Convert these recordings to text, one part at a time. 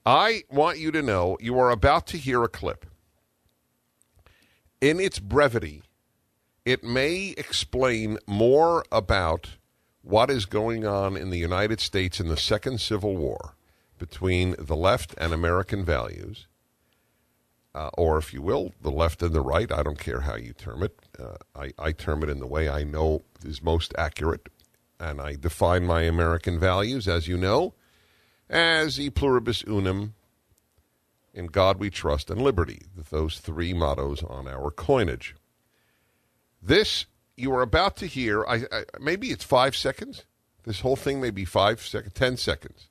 I want you to know you are about to hear a clip. In its brevity, it may explain more about what is going on in the United States in the Second Civil War between the left and American values, or if you will, the left and the right. I don't care how you term it. I term it in the way I know is most accurate, and I define my American values, as you know, as e pluribus unum, in God we trust, and liberty, those three mottos on our coinage. This you are about to hear, maybe it's 5 seconds. This whole thing may be 5 seconds, 10 seconds.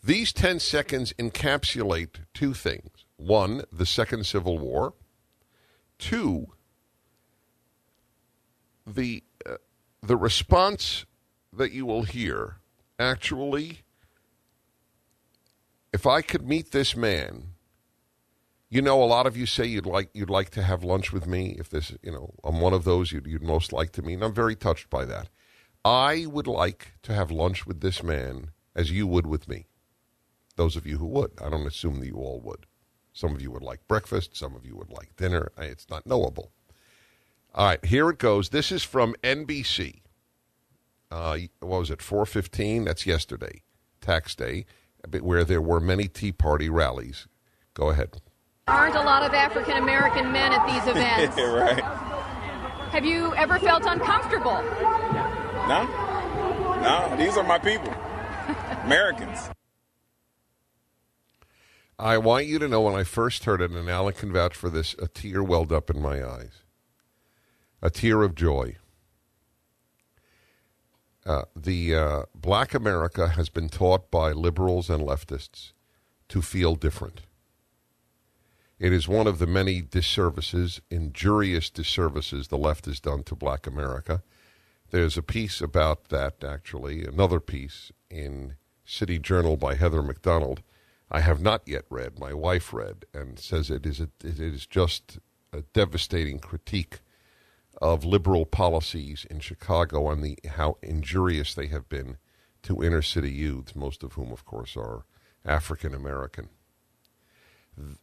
These 10 seconds encapsulate two things. One, the Second Civil War. Two, the response that you will hear. Actually, if I could meet this man, you know, a lot of you say you'd like to have lunch with me. If this, I'm one of those you'd most like to meet. And I'm very touched by that. I would like to have lunch with this man as you would with me. Those of you who would. I don't assume that you all would. Some of you would like breakfast. Some of you would like dinner. It's not knowable. All right, here it goes. This is from NBC. What was it, 4:15? That's yesterday, tax day, where there were many Tea Party rallies. Go ahead. Aren't a lot of African-American men at these events. Right. Have you ever felt uncomfortable? No, these are my people, Americans. I want you to know when I first heard it, and Alan can vouch for this, a tear welled up in my eyes. A tear of joy. The black America has been taught by liberals and leftists to feel different. It is one of the many disservices, injurious disservices the left has done to black America. There's a piece about that, actually, another piece in City Journal by Heather McDonald. I have not yet read. My wife read and says it is just a devastating critique of liberal policies in Chicago and how injurious they have been to inner city youths, most of whom, of course, are African American.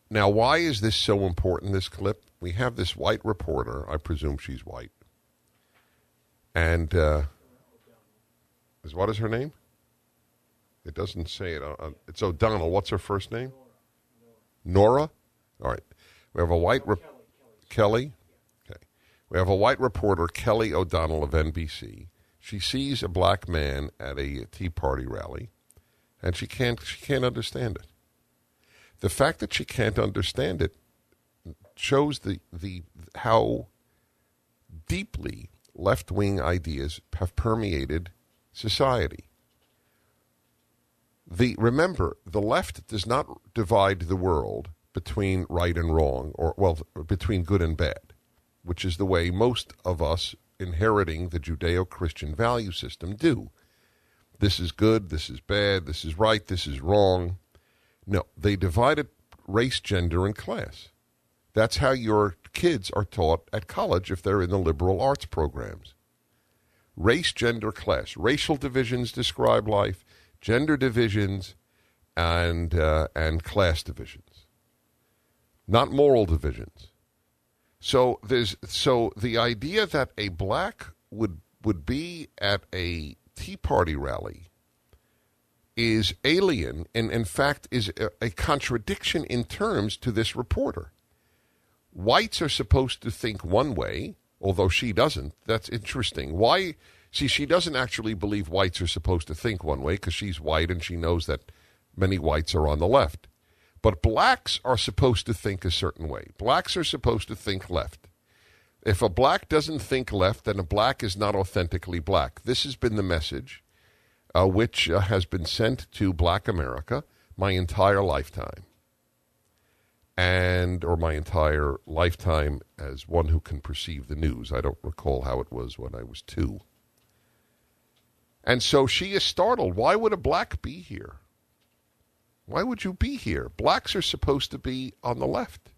Now, why is this so important, this clip? We have this white reporter. I presume she's white. And what is her name? It doesn't say it. It's O'Donnell. What's her first name? Nora? All right. We have a white... Kelly? Okay. We have a white reporter, Kelly O'Donnell of NBC. She sees a black man at a Tea Party rally, and she can't understand it. The fact that she can't understand it shows how deeply left-wing ideas have permeated society. Remember, the left does not divide the world between right and wrong, between good and bad, which is the way most of us inheriting the Judeo-Christian value system do. This is good, this is bad, this is right, this is wrong. No, they divided race, gender, and class. That's how your kids are taught at college if they're in the liberal arts programs. Race, gender, class. Racial divisions describe life, gender divisions, and class divisions. Not moral divisions. So the idea that a black would be at a Tea Party rally is alien and, in fact, is a contradiction in terms to this reporter. Whites are supposed to think one way, although she doesn't. That's interesting. Why? See, she doesn't actually believe whites are supposed to think one way because she's white and she knows that many whites are on the left. But blacks are supposed to think a certain way. Blacks are supposed to think left. If a black doesn't think left, then a black is not authentically black. This has been the message which has been sent to black America my entire lifetime. Or my entire lifetime as one who can perceive the news. I don't recall how it was when I was 2. And so she is startled. Why would a black be here? Why would you be here? Blacks are supposed to be on the left.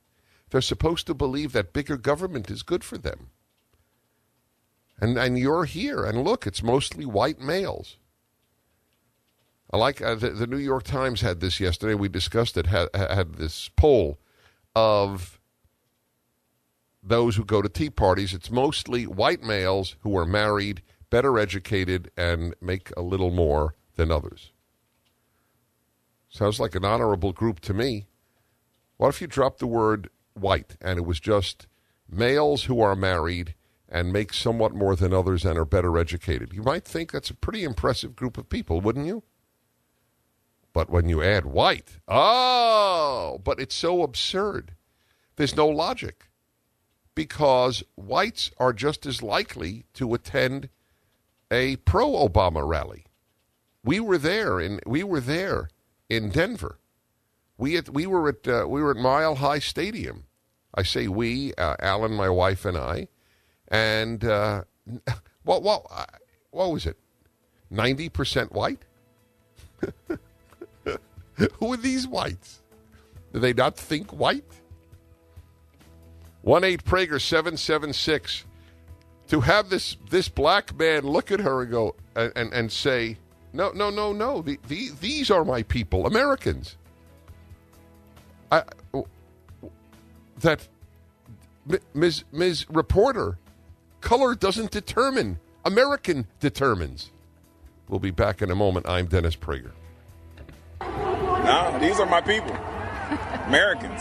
They're supposed to believe that bigger government is good for them. And you're here, and look, it's mostly white males. I like the New York Times had this yesterday. We discussed it, had this poll of those who go to tea parties. It's mostly white males who are married, better educated, and make a little more than others. Sounds like an honorable group to me. What if you dropped the word white and it was just males who are married and make somewhat more than others and are better educated? You might think that's a pretty impressive group of people, wouldn't you? But when you add white, but it's so absurd. There's no logic. Because whites are just as likely to attend a pro-Obama rally. We were there in Denver. We were at Mile High Stadium. I say we, Alan, my wife, and I. And what was it? 90% white? Who are these whites? Do they not think white? 1-8-Prager-776. To have this black man look at her and go and say, no. These are my people, Americans. That Ms. Reporter, color doesn't determine. American determines. We'll be back in a moment. I'm Dennis Prager. No, these are my people, Americans.